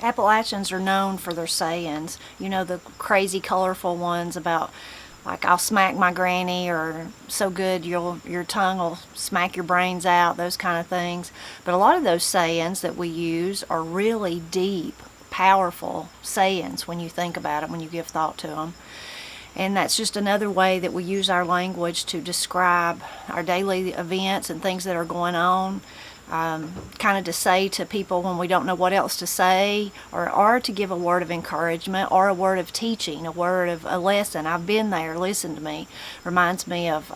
Appalachians are known for their sayings. You know, the crazy, colorful ones about, like, I'll smack my granny, or so good your tongue will smack your brains out, those kind of things. But a lot of those sayings that we use are really deep, powerful sayings when you think about it, when you give thought to them. And that's just another way that we use our language to describe our daily events and things that are going on. Kind of to say to people when we don't know what else to say, or to give a word of encouragement, or a word of teaching, a word of a lesson. I've been there, listen to me. Reminds me of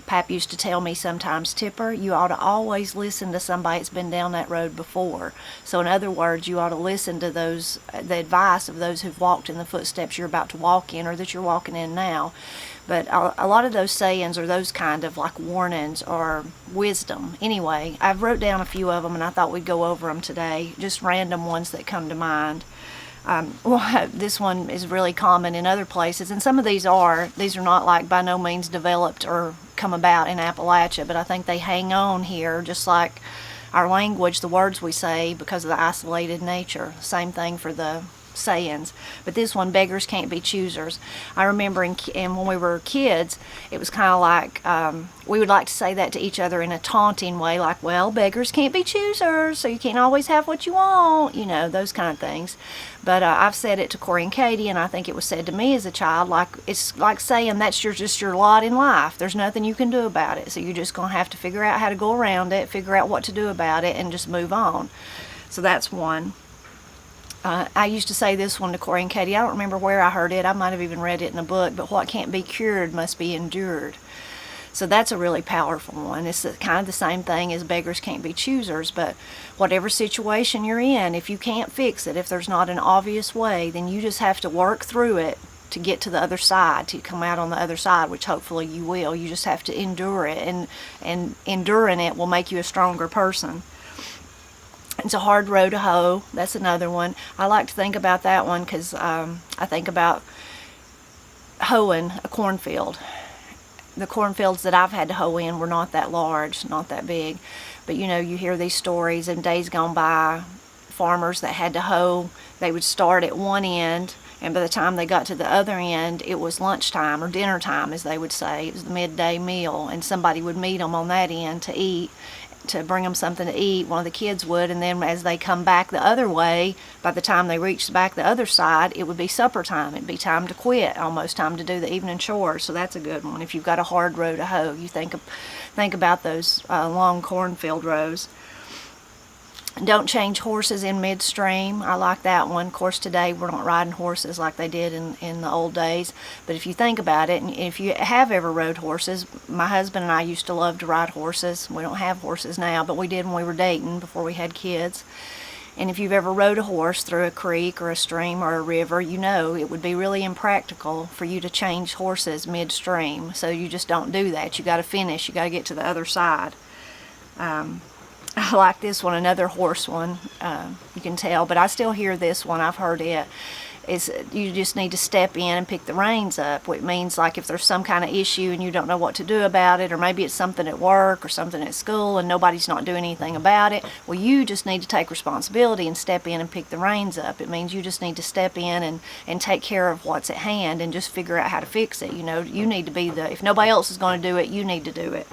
Pap used to tell me sometimes, Tipper, you ought to always listen to somebody that's been down that road before. So in other words, you ought to listen to the advice of those who've walked in the footsteps you're about to walk in, or that you're walking in now. But a lot of those sayings are those kind of like warnings or wisdom. Anyway, I've wrote down a few of them, and I thought we'd go over them today, just random ones that come to mind. Well, this one is really common in other places, and some of these are not, like, by no means developed or come about in Appalachia, but I think they hang on here, just like our language, the words we say, because of the isolated nature. Same thing for the sayings. But this one, beggars can't be choosers. I remember when we were kids, it was kind of like we would like to say that to each other in a taunting way, like, well, beggars can't be choosers, so you can't always have what you want, you know, those kind of things. But I've said it to Corey and Katie, and I think it was said to me as a child, like, it's like saying that's just your lot in life. There's nothing you can do about it, so you're just going to have to figure out how to go around it, figure out what to do about it, and just move on. So that's one. I used to say this one to Corey and Katie. I don't remember where I heard it. I might have even read it in a book, but what can't be cured must be endured. So that's a really powerful one. It's kind of the same thing as beggars can't be choosers, but whatever situation you're in, if you can't fix it, if there's not an obvious way, then you just have to work through it to get to the other side, to come out on the other side, which hopefully you will. You just have to endure it, and enduring it will make you a stronger person. It's a hard row to hoe. That's another one. I like to think about that one because I think about hoeing a cornfield. The cornfields that I've had to hoe in were not that large, not that big. But you know, you hear these stories in days gone by, farmers that had to hoe, they would start at one end, and by the time they got to the other end, it was lunchtime, or dinner time, as they would say. It was the midday meal, and somebody would meet them on that end to eat, to bring them something to eat. One of the kids would, and then as they come back the other way, by the time they reached back the other side, it would be supper time. It'd be time to quit, almost time to do the evening chores. So that's a good one. If you've got a hard row to hoe, you think about those long cornfield rows. Don't change horses in midstream. I like that one. Of course, today we're not riding horses like they did in the old days. But if you think about it, and if you have ever rode horses, my husband and I used to love to ride horses. We don't have horses now, but we did when we were dating, before we had kids. And if you've ever rode a horse through a creek or a stream or a river, you know it would be really impractical for you to change horses midstream. So you just don't do that. You got to finish. You got to get to the other side. I like this one, another horse one, you can tell, but I still hear this one. I've heard it. Is you just need to step in and pick the reins up, which means, like, if there's some kind of issue and you don't know what to do about it, or maybe it's something at work or something at school and nobody's not doing anything about it, well, you just need to take responsibility and step in and pick the reins up. It means you just need to step in and take care of what's at hand and just figure out how to fix it. You know, you need to be if nobody else is going to do it, you need to do it.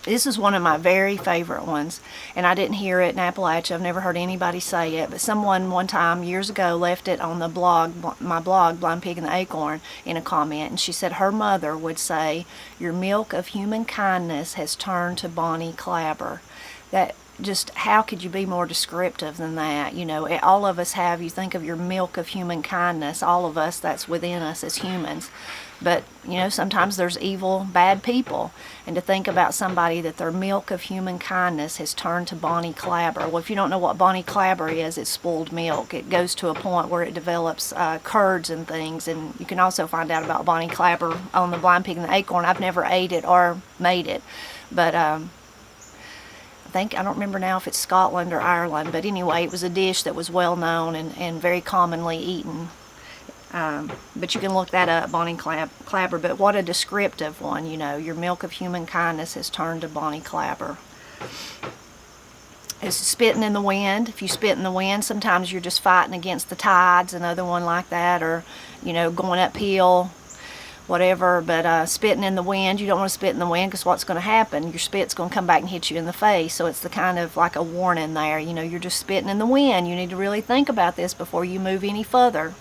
This is one of my very favorite ones, and I didn't hear it in Appalachia. I've never heard anybody say it, but someone one time years ago left it on the blog, my blog, Blind Pig and the Acorn, in a comment, and she said her mother would say, "Your milk of human kindness has turned to Bonnie Clabber." That just, how could you be more descriptive than that? You know, all of us have, you think of your milk of human kindness, all of us, that's within us as humans. But, you know, sometimes there's evil, bad people. And to think about somebody that their milk of human kindness has turned to Bonnie Clabber. Well, if you don't know what Bonnie Clabber is, it's spoiled milk. It goes to a point where it develops curds and things. And you can also find out about Bonnie Clabber on the Blind Pig and the Acorn. I've never ate it or made it. But I don't remember now if it's Scotland or Ireland. But anyway, it was a dish that was well known and very commonly eaten. But you can look that up, Bonnie Clabber. But what a descriptive one, you know. Your milk of human kindness has turned to Bonnie Clabber. is spitting in the wind. If you spit in the wind, sometimes you're just fighting against the tides, another one like that, or, you know, going uphill, whatever. But spitting in the wind, you don't want to spit in the wind, because what's going to happen? Your spit's going to come back and hit you in the face. So it's the kind of like a warning there. You know, you're just spitting in the wind. You need to really think about this before you move any further.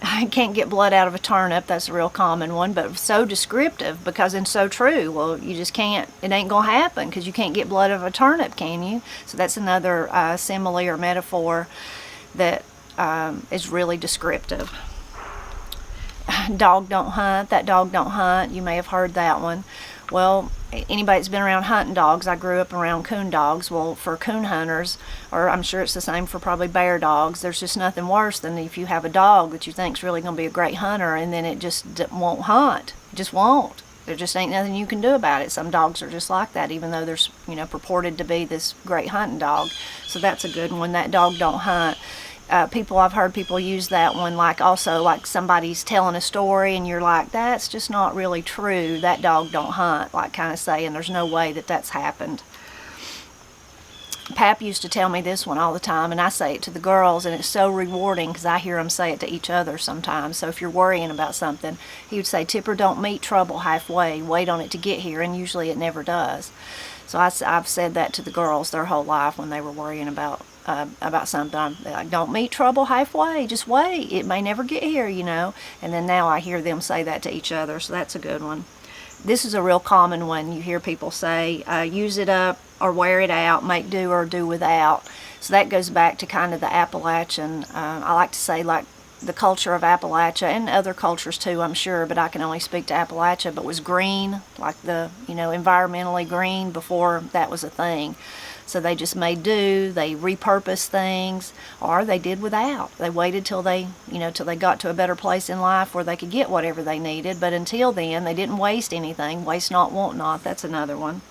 I can't get blood out of a turnip. That's a real common one, but so descriptive, because it's so true. Well, you just can't, it ain't gonna happen, because you can't get blood out of a turnip, can you? So that's another simile or metaphor that is really descriptive. Dog don't hunt. That dog don't hunt. You may have heard that one. Well, anybody that's been around hunting dogs, I grew up around coon dogs. Well, for coon hunters, or I'm sure it's the same for probably bear dogs, there's just nothing worse than if you have a dog that you think's really going to be a great hunter, and then it just won't hunt. It just won't. There just ain't nothing you can do about it. Some dogs are just like that, even though there's, you know, purported to be this great hunting dog. So that's a good one. That dog don't hunt. I've heard people use that one like also like somebody's telling a story and you're like, that's just not really true. That dog don't hunt, like kind of saying there's no way that that's happened. Pap used to tell me this one all the time, and I say it to the girls, and it's so rewarding because I hear them say it to each other sometimes. So if you're worrying about something, he would say, Tipper, don't meet trouble halfway. Wait on it to get here, and usually it never does. So I've said that to the girls their whole life when they were worrying about something. I'm like, don't meet trouble halfway. Just wait. It may never get here, you know. And then now I hear them say that to each other, so that's a good one. This is a real common one. You hear people say, use it up or wear it out, make do or do without. So that goes back to kind of the Appalachian, I like to say like the culture of Appalachia, and other cultures too, I'm sure, but I can only speak to Appalachia, but was green, like the, you know, environmentally green before that was a thing. So they just made do, they repurposed things, or they did without. They waited till they, you know, till they got to a better place in life where they could get whatever they needed, but until then, they didn't waste anything. Waste not, want not, that's another one.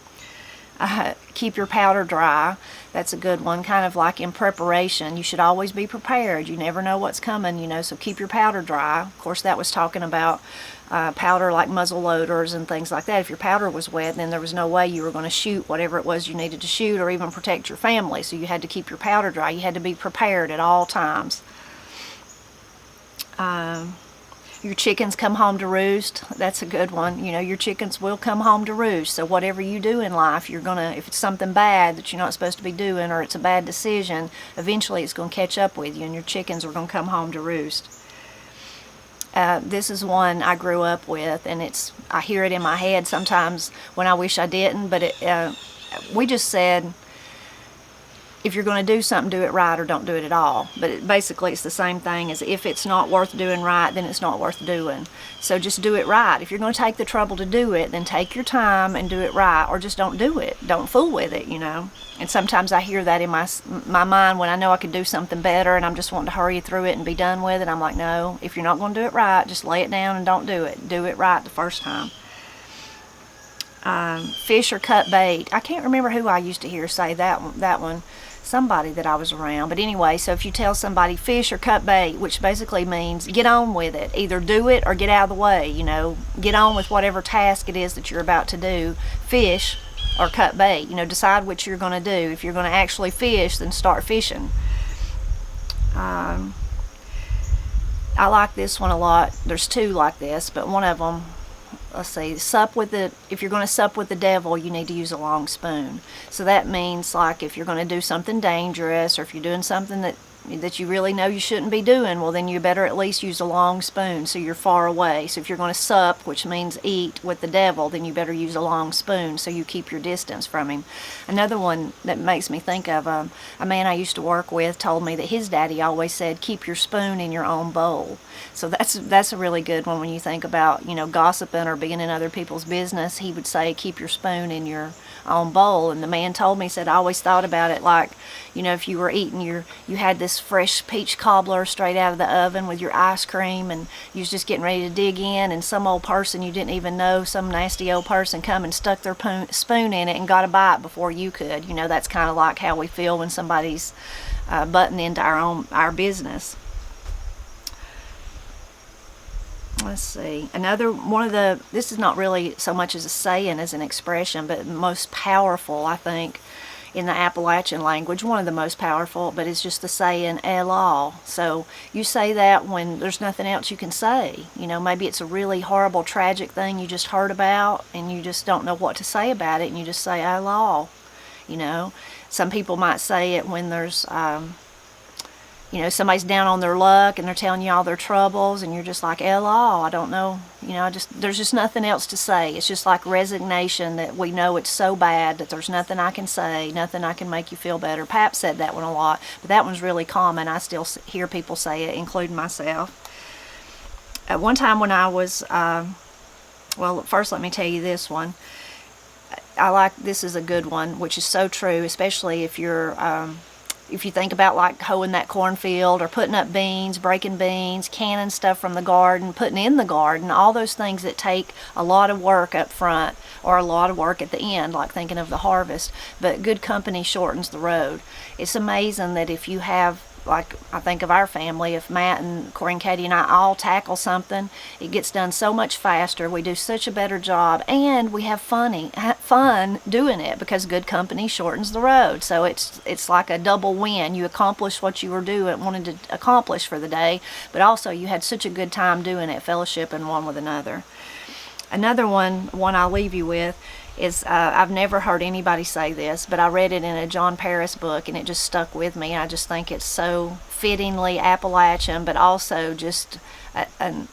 Keep your powder dry. That's a good one, kind of like in preparation. You should always be prepared. You never know what's coming, you know, so keep your powder dry. Of course, that was talking about powder like muzzle loaders and things like that. If your powder was wet, then there was no way you were going to shoot whatever it was you needed to shoot or even protect your family. So you had to keep your powder dry. You had to be prepared at all times. Your chickens come home to roost. That's a good one. You know, your chickens will come home to roost. So whatever you do in life, you're gonna, if it's something bad that you're not supposed to be doing, or it's a bad decision, eventually it's gonna catch up with you, and your chickens are gonna come home to roost. This is one I grew up with, and I hear it in my head sometimes when I wish I didn't, but we just said, if you're going to do something, do it right or don't do it at all. But basically it's the same thing as if it's not worth doing right, then it's not worth doing. So just do it right. If you're going to take the trouble to do it, then take your time and do it right, or just don't do it. Don't fool with it, you know. And sometimes I hear that in my mind when I know I could do something better and I'm just wanting to hurry through it and be done with it. I'm like, no, if you're not going to do it right, just lay it down and don't do it. Do it right the first time. Fish or cut bait. I can't remember who I used to hear say that one. Somebody that I was around. But anyway, so if you tell somebody fish or cut bait, which basically means get on with it. Either do it or get out of the way, you know. Get on with whatever task it is that you're about to do. Fish or cut bait. You know, decide what you're going to do. If you're going to actually fish, then start fishing. I like this one a lot. There's two like this, but one of them, let's see, if you're going to sup with the devil, you need to use a long spoon. So that means like if you're going to do something dangerous, or if you're doing something that you really know you shouldn't be doing, well then you better at least use a long spoon so you're far away. So if you're going to sup, which means eat, with the devil, then you better use a long spoon so you keep your distance from him. Another one that makes me think of a man I used to work with told me that his daddy always said, keep your spoon in your own bowl. So that's a really good one when you think about, you know, gossiping or being in other people's business. He would say, keep your spoon in your own bowl. And the man told me, said, I always thought about it like, you know, if you were eating you had this fresh peach cobbler straight out of the oven with your ice cream, and you was just getting ready to dig in, and some old person you didn't even know, some nasty old person come and stuck their spoon in it and got a bite before you could. You know, that's kind of like how we feel when somebody's butting into our business. Let's see, another one of this is not really so much as a saying as an expression, but most powerful, I think, in the Appalachian language, one of the most powerful, but it's just the saying "Elah." So you say that when there's nothing else you can say. You know, maybe it's a really horrible, tragic thing you just heard about, and you just don't know what to say about it, and you just say "Elah." You know, some people might say it when there's you know, somebody's down on their luck and they're telling you all their troubles, and you're just like, Elah, I don't know, you know, there's just nothing else to say. It's just like resignation, that we know it's so bad that there's nothing I can say, nothing I can make you feel better. Pap said that one a lot, but that one's really common. I still hear people say it, including myself. At one time when I was, well, first let me tell you this one. This is a good one, which is so true, especially if you think about like hoeing that cornfield or putting up beans, breaking beans, canning stuff from the garden, putting in the garden, all those things that take a lot of work up front or a lot of work at the end, like thinking of the harvest. But good company shortens the road. It's amazing that if you have, like I think of our family, if Matt and Corey and Katie and I all tackle something, it gets done so much faster. We do such a better job, and we have fun doing it because good company shortens the road. So it's like a double win. You accomplish what you were wanted to accomplish for the day, but also you had such a good time doing it, fellowshipping one with another. Another one I'll leave you with is, I've never heard anybody say this, but I read it in a John Paris book, and it just stuck with me. I just think it's so fittingly Appalachian, but also just a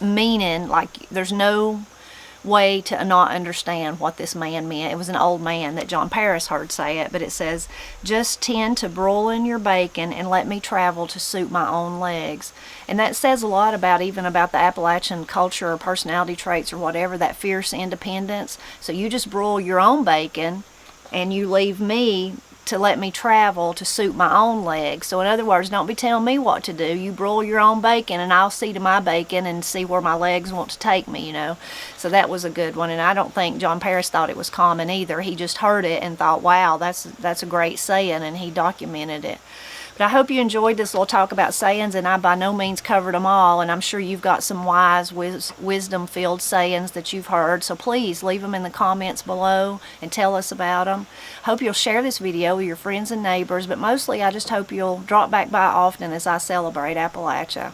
meaning, like there's no way to not understand what this man meant. It was an old man that John Paris heard say it, but it says, just tend to broiling your bacon and let me travel to suit my own legs. And that says a lot even about the Appalachian culture or personality traits or whatever, that fierce independence. So you just broil your own bacon and you leave me to let me travel to suit my own legs. So in other words, don't be telling me what to do. You broil your own bacon and I'll see to my bacon and see where my legs want to take me, you know. So that was a good one, and I don't think John Paris thought it was common either. He just heard it and thought, wow, that's a great saying, and he documented it. But I hope you enjoyed this little talk about sayings, and I by no means covered them all, and I'm sure you've got some wise, wisdom-filled sayings that you've heard, so please leave them in the comments below and tell us about them. Hope you'll share this video with your friends and neighbors, but mostly I just hope you'll drop back by often as I celebrate Appalachia.